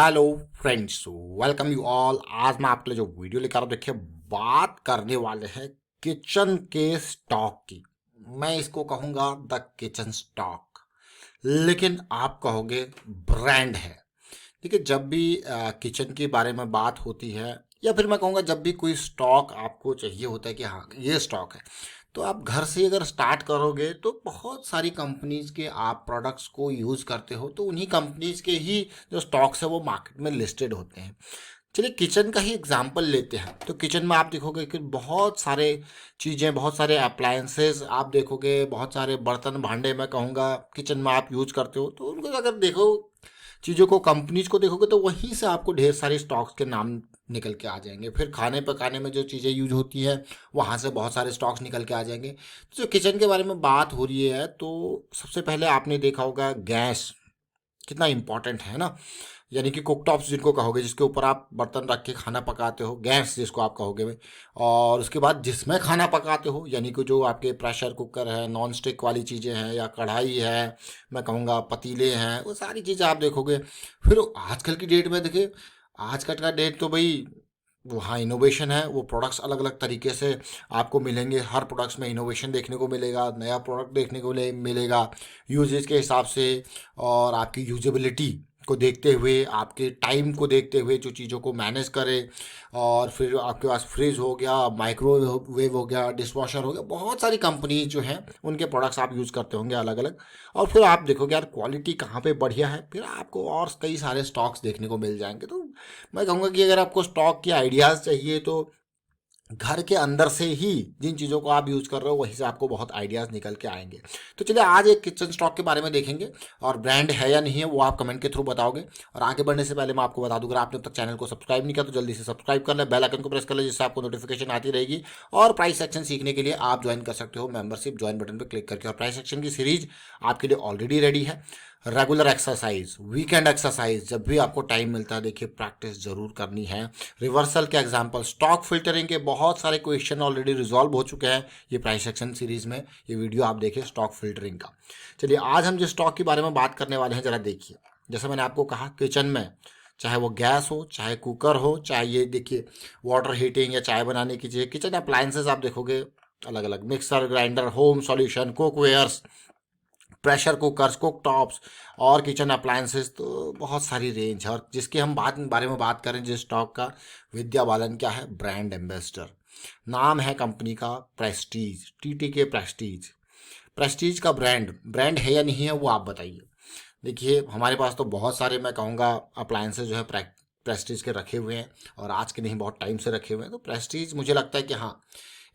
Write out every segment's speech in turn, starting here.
Hello friends, welcome you all. आज मैं आपके लिए जो वीडियो लेकर आ रहा हूं, देखिए बात करने वाले हैं किचन के स्टॉक की। मैं इसको कहूंगा द किचन स्टॉक, लेकिन आप कहोगे ब्रांड है। देखिए जब भी किचन के बारे में बात होती है, या फिर मैं कहूँगा जब भी कोई स्टॉक आपको चाहिए होता है कि हाँ ये स्टॉक है, तो आप घर से अगर स्टार्ट करोगे तो बहुत सारी कंपनीज के आप प्रोडक्ट्स को यूज़ करते हो, तो उन्हीं कंपनीज के ही जो स्टॉक्स है वो मार्केट में लिस्टेड होते हैं। चलिए किचन का ही एग्जांपल लेते हैं, तो किचन में आप देखोगे कि बहुत सारे चीज़ें, बहुत सारे अप्लायंसेस आप देखोगे, बहुत सारे बर्तन भांडे मैं कहूँगा किचन में आप यूज़ करते हो। तो उनको अगर देखो, चीज़ों को, कंपनीज को देखोगे तो वहीं से आपको ढेर सारे स्टॉक्स के नाम निकल के आ जाएंगे। फिर खाने पकाने में जो चीज़ें यूज होती हैं वहाँ से बहुत सारे स्टॉक्स निकल के आ जाएंगे। तो जो किचन के बारे में बात हो रही है, तो सबसे पहले आपने देखा होगा गैस कितना इम्पोर्टेंट है ना। यानी कि कुकटॉप्स जिनको कहोगे, जिसके ऊपर आप बर्तन रख के खाना पकाते हो, गैस जिसको आप कहोगे में। और उसके बाद जिसमें खाना पकाते हो, यानी कि जो आपके प्रेशर कुकर है, नॉन स्टिक वाली चीज़ें हैं, या कढ़ाई है, मैं कहूँगा पतीले हैं, वो सारी चीज़ें आप देखोगे। फिर आजकल की डेट में देखिए, आज का डेट तो भाई वहाँ इनोवेशन है। वो प्रोडक्ट्स अलग अलग तरीके से आपको मिलेंगे, हर प्रोडक्ट्स में इनोवेशन देखने को मिलेगा, नया प्रोडक्ट देखने को मिलेगा यूजेज के हिसाब से, और आपकी यूजेबिलिटी को देखते हुए, आपके टाइम को देखते हुए जो चीज़ों को मैनेज करे। और फिर आपके पास फ्रिज हो गया, माइक्रोवेव हो गया, डिशवॉशर हो गया, बहुत सारी कंपनी जो हैं उनके प्रोडक्ट्स आप यूज़ करते होंगे अलग अलग। और फिर आप देखोगे यार क्वालिटी कहाँ पे बढ़िया है, फिर आपको और कई सारे स्टॉक्स देखने को मिल जाएंगे। तो मैं कहूँगा कि अगर आपको स्टॉक के आइडियाज़ चाहिए, तो घर के अंदर से ही जिन चीज़ों को आप यूज़ कर रहे हो वहीं से आपको बहुत आइडियाज़ निकल के आएंगे। तो चलिए आज एक किचन स्टॉक के बारे में देखेंगे, और ब्रांड है या नहीं है वो आप कमेंट के थ्रू बताओगे। और आगे बढ़ने से पहले मैं आपको बता दूं, अगर आपने अब तक चैनल को सब्सक्राइब नहीं किया तो जल्दी से सब्सक्राइब कर ले, बेल आइकन को प्रेस कर ले, जिससे आपको नोटिफिकेशन आती रहेगी। और प्राइस सेक्शन सीखने के लिए आप ज्वाइन कर सकते हो मेंबरशिप ज्वाइन बटन पर क्लिक करके। और प्राइस सेक्शन की सीरीज आपके लिए ऑलरेडी रेडी है। रेगुलर एक्सरसाइज, वीकेंड एक्सरसाइज, जब भी आपको टाइम मिलता है देखिए प्रैक्टिस जरूर करनी है। रिवर्सल के एग्जांपल, स्टॉक फिल्टरिंग के बहुत सारे क्वेश्चन ऑलरेडी रिजॉल्व हो चुके हैं ये प्राइस सेक्शन सीरीज में। ये वीडियो आप देखिए स्टॉक फिल्टरिंग का। चलिए आज हम जिस स्टॉक के बारे में बात करने वाले हैं जरा देखिए। जैसे मैंने आपको कहा, किचन में चाहे वो गैस हो, चाहे कुकर हो, चाहे ये देखिए वाटर हीटिंग या चाय बनाने की चीज़, किचन अप्लायंसेज आप देखोगे अलग अलग, mixer grinder, home solution, cookwares, pressure cookers, cook tops और किचन अप्लायंसेस, तो बहुत सारी रेंज है। और जिसके हम बारे में बात करें जिस स्टॉक का, विद्या बालन क्या है, ब्रांड एम्बेसडर। नाम है कंपनी का प्रेस्टीज, टीटी के प्रेस्टीज। प्रेस्टीज का ब्रांड है या नहीं है वो आप बताइए। देखिए हमारे पास तो बहुत सारे मैं कहूँगा अप्लायंसेस जो है प्रेस्टीज के रखे हुए हैं, और आज के नहीं बहुत टाइम से रखे हुए हैं। तो प्रेस्टीज मुझे लगता है कि हाँ,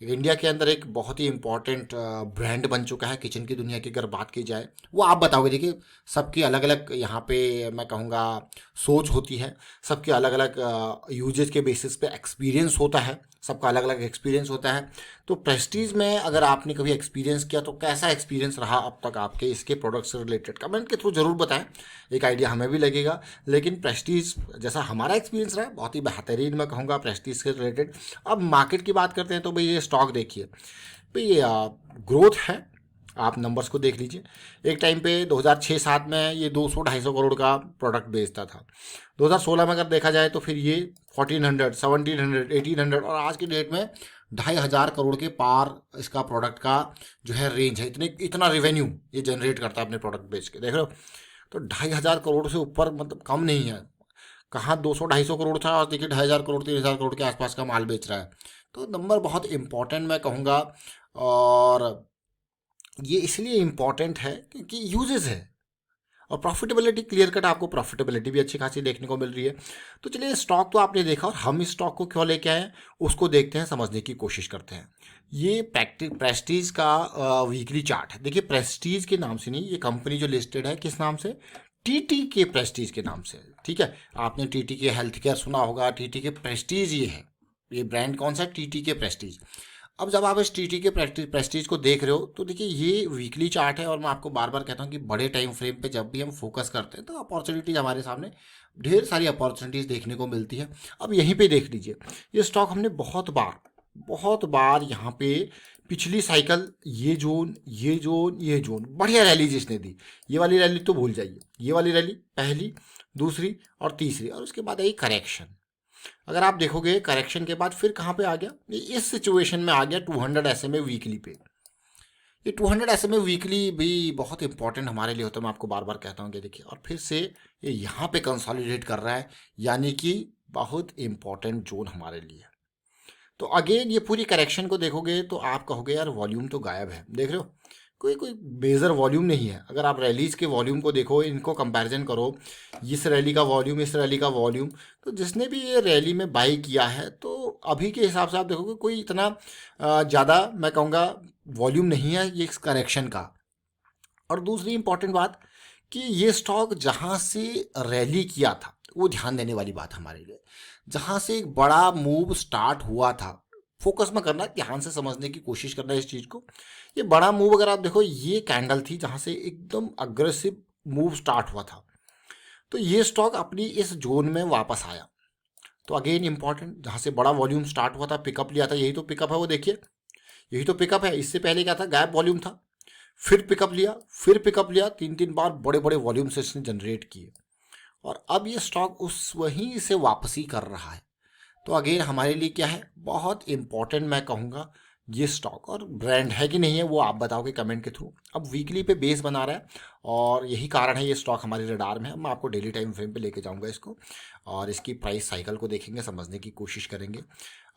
इंडिया के अंदर एक बहुत ही इंपॉर्टेंट ब्रांड बन चुका है किचन की दुनिया की। अगर बात की जाए वो आप बताओगे, देखिए सबकी अलग अलग यहाँ पे मैं कहूँगा सोच होती है, सबके अलग अलग यूजेज के बेसिस पे एक्सपीरियंस होता है, सबका अलग अलग एक्सपीरियंस होता है। तो प्रेस्टीज में अगर आपने कभी एक्सपीरियंस किया तो कैसा एक्सपीरियंस रहा अब तक आपके इसके प्रोडक्ट से रिलेटेड, कमेंट के थ्रू जरूर बताएं, एक आइडिया हमें भी लगेगा। लेकिन प्रेस्टीज जैसा हमारा एक्सपीरियंस रहा है बहुत ही बेहतरीन मैं कहूँगा प्रेस्टीज से रिलेटेड। अब मार्केट की बात करते हैं, तो भाई ये स्टॉक देखिए, भाई ये ग्रोथ है, आप नंबर्स को देख लीजिए। एक टाइम पे 2006-07 में ये 200-250 करोड़ का प्रोडक्ट बेचता था। 2016 में अगर देखा जाए तो फिर ये 1400, 1700, 1800, और आज की डेट में 2500 करोड़ के पार इसका प्रोडक्ट का जो है रेंज है। इतना रेवेन्यू ये जनरेट करता है अपने प्रोडक्ट बेच के, देख रहे हो। तो 2500 करोड़ से ऊपर मतलब कम नहीं है। कहाँ 200-250 करोड़ था, और देखिए 2500 करोड़, 3000 करोड़ के आसपास का माल बेच रहा है। तो नंबर बहुत इंपॉर्टेंट मैं कहूँगा। और ये इसलिए इम्पॉर्टेंट है क्योंकि यूजेस है, और प्रॉफिटेबिलिटी क्लियर कट, आपको प्रॉफिटेबिलिटी भी अच्छी खासी देखने को मिल रही है। तो चलिए स्टॉक तो आपने देखा, और हम इस स्टॉक को क्यों लेके आए उसको देखते हैं, समझने की कोशिश करते हैं। ये प्रेस्टीज का वीकली चार्ट है। देखिए प्रेस्टीज के नाम से नहीं, ये कंपनी जो लिस्टेड है किस नाम से, टीटी के प्रेस्टीज के नाम से, ठीक है। आपने टीटी के हेल्थ केयर सुना होगा, टीटी के प्रेस्टीज ये है। ये ब्रांड कौन सा है, टीटी के प्रेस्टीज। अब जब आप इस टीटी के प्रेस्टीज को देख रहे हो, तो देखिए ये वीकली चार्ट है, और मैं आपको बार बार कहता हूँ कि बड़े टाइम फ्रेम पे जब भी हम फोकस करते हैं तो अपॉर्चुनिटीज हमारे सामने, ढेर सारी अपॉर्चुनिटीज देखने को मिलती है। अब यहीं पे देख लीजिए, ये स्टॉक हमने बहुत बार यहाँ पे पिछली साइकिल, ये जोन बढ़िया रैली जिसने दी, ये वाली रैली तो भूल जाइए, ये वाली रैली पहली, दूसरी और तीसरी, और उसके बाद आई करेक्शन। अगर आप देखोगे करेक्शन के बाद फिर कहाँ पे आ गया, ये इस सिचुएशन में आ गया 200 SMA वीकली पे। ये 200 SMA वीकली भी बहुत इंपॉर्टेंट हमारे लिए होता है, मैं आपको बार बार कहता हूँ कि देखिए, और फिर से ये यहाँ पे कंसोलिडेट कर रहा है, यानी कि बहुत इंपॉर्टेंट जोन हमारे लिए। तो अगेन ये पूरी करेक्शन को देखोगे तो आप कहोगे यार वॉल्यूम तो गायब है, देख रहे हो कोई कोई मेजर वॉल्यूम नहीं है। अगर आप रैलीज के वॉल्यूम को देखो, इनको कंपैरिजन करो, इस रैली का वॉल्यूम, इस रैली का वॉल्यूम, तो जिसने भी ये रैली में बाई किया है, तो अभी के हिसाब से आप देखोगे कोई इतना ज़्यादा मैं कहूँगा वॉल्यूम नहीं है ये इस करेक्शन का। और दूसरी इंपॉर्टेंट बात कि ये स्टॉक जहाँ से रैली किया था, वो ध्यान देने वाली बात हमारे लिए, जहाँ से एक बड़ा मूव स्टार्ट हुआ था, फोकस में करना, ध्यान से समझने की कोशिश करना है इस चीज़ को। ये बड़ा मूव अगर आप देखो, ये कैंडल थी जहाँ से एकदम अग्रेसिव मूव स्टार्ट हुआ था, तो ये स्टॉक अपनी इस जोन में वापस आया। तो अगेन इंपॉर्टेंट, जहाँ से बड़ा वॉल्यूम स्टार्ट हुआ था, पिकअप लिया था, यही तो पिकअप है, वो देखिए यही तो पिकअप है। इससे पहले क्या था, गैप वॉल्यूम था, फिर पिकअप लिया, फिर पिकअप लिया, 3 बार बड़े बड़े वॉल्यूम से इसने जनरेट किए, और अब ये स्टॉक उस वहीं से वापसी कर रहा है। तो अगेन हमारे लिए क्या है, बहुत इंपॉर्टेंट मैं कहूँगा ये स्टॉक, और ब्रांड है कि नहीं है वो आप बताओगे कमेंट के थ्रू। अब वीकली पे बेस बना रहा है, और यही कारण है ये स्टॉक हमारे रडार में है। मैं आपको डेली टाइम फ्रेम पे लेके जाऊंगा इसको, और इसकी प्राइस साइकिल को देखेंगे, समझने की कोशिश करेंगे,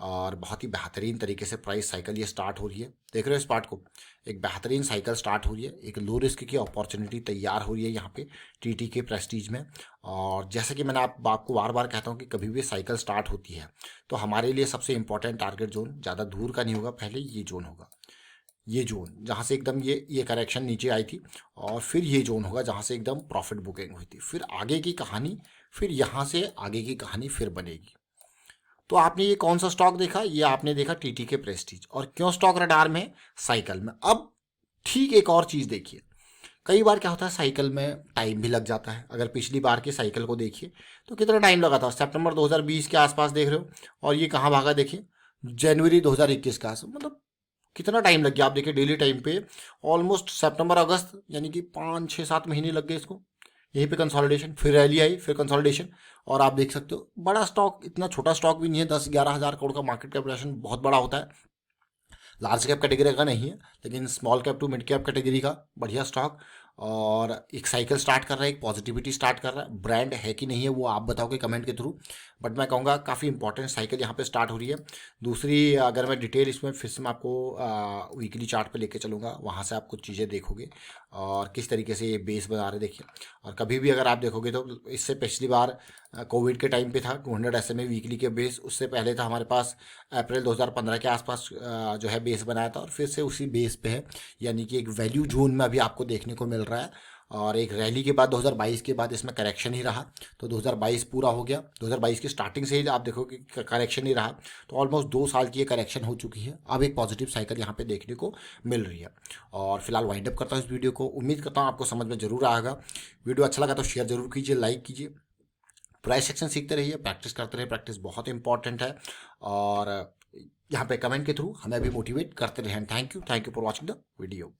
और बहुत ही बेहतरीन तरीके से प्राइस साइकिल ये स्टार्ट हो रही है। देख रहे हो इस पार्ट को, एक बेहतरीन साइकिल स्टार्ट हो रही है, एक लो रिस्क की अपॉर्चुनिटी तैयार हो रही है यहाँ पे टीटी के प्रेस्टीज में। और जैसे कि मैंने आपको बार बार कहता हूँ कि कभी भी साइकिल स्टार्ट होती है तो हमारे लिए सबसे इंपॉर्टेंट टारगेट जोन ज़्यादा दूर का नहीं होगा, पहले ये जोन होगा, ये जोन जहाँ से एकदम ये करेक्शन नीचे आई थी, और फिर ये जोन होगा जहाँ से एकदम प्रॉफिट बुकिंग हुई थी, फिर आगे की कहानी, फिर यहाँ से आगे की कहानी फिर बनेगी। तो आपने ये कौन सा स्टॉक देखा, ये आपने देखा टीटी के प्रेस्टीज। और क्यों स्टॉक रडार में, साइकिल में। अब ठीक एक और चीज़ देखिए, कई बार क्या होता है साइकिल में टाइम भी लग जाता है। अगर पिछली बार की साइकिल को देखिए तो कितना टाइम लगा था, सितंबर 2020 के आसपास देख रहे हो, और ये कहाँ भागा देखिए, जनवरी 2021 के आसपास, मतलब कितना टाइम लग गया। आप देखिए डेली टाइम पे ऑलमोस्ट सितंबर अगस्त, यानी कि 5 6 7 महीने लग गए इसको। यहीं पे कंसोलिडेशन, फिर रैली आई, फिर कंसोलिडेशन, और आप देख सकते हो बड़ा स्टॉक, इतना छोटा स्टॉक भी नहीं है, 10-11 हज़ार करोड़ का मार्केट कैपिटलाइजेशन बहुत बड़ा होता है। लार्ज कैप कैटेगरी का नहीं है, लेकिन small cap to mid cap category का बढ़िया स्टॉक, और एक साइकिल स्टार्ट कर रहा है, एक पॉजिटिविटी स्टार्ट कर रहा है। ब्रांड है कि नहीं है वो आप बताओगे कमेंट के थ्रू, बट मैं कहूँगा काफ़ी इंपॉर्टेंट साइकिल यहाँ पे स्टार्ट हो रही है। दूसरी, अगर मैं डिटेल इसमें फिर से मैं आपको वीकली चार्ट पे लेके चलूँगा, वहाँ से आप कुछ चीज़ें देखोगे और किस तरीके से ये बेस बना रहे देखिए। और कभी भी अगर आप देखोगे तो इससे पिछली बार कोविड के टाइम पे था 200 SMA वीकली के बेस, उससे पहले था हमारे पास अप्रैल 2015 के आसपास जो है बेस बनाया था, और फिर से उसी बेस पे है, यानी कि एक वैल्यू जोन में अभी आपको देखने को मिल रहा है। और एक रैली के बाद 2022 के बाद इसमें करेक्शन ही रहा, तो 2022 पूरा हो गया, 2022 की स्टार्टिंग से ही आप देखोगे कि करेक्शन ही रहा, तो ऑलमोस्ट 2 साल की ये करेक्शन हो चुकी है। अब एक पॉजिटिव साइकिल यहाँ पे देखने को मिल रही है। और फिलहाल वाइंड अप करता हूँ इस वीडियो को, उम्मीद करता हूँ आपको समझ में जरूर आएगा। वीडियो अच्छा लगा तो शेयर जरूर कीजिए, लाइक कीजिए। प्राइस सेक्शन सीखते रहिए, प्रैक्टिस करते रहिए, प्रैक्टिस बहुत इंपॉर्टेंट है। और यहाँ पे कमेंट के थ्रू हमें भी मोटिवेट करते रहें। Thank you for watching the video.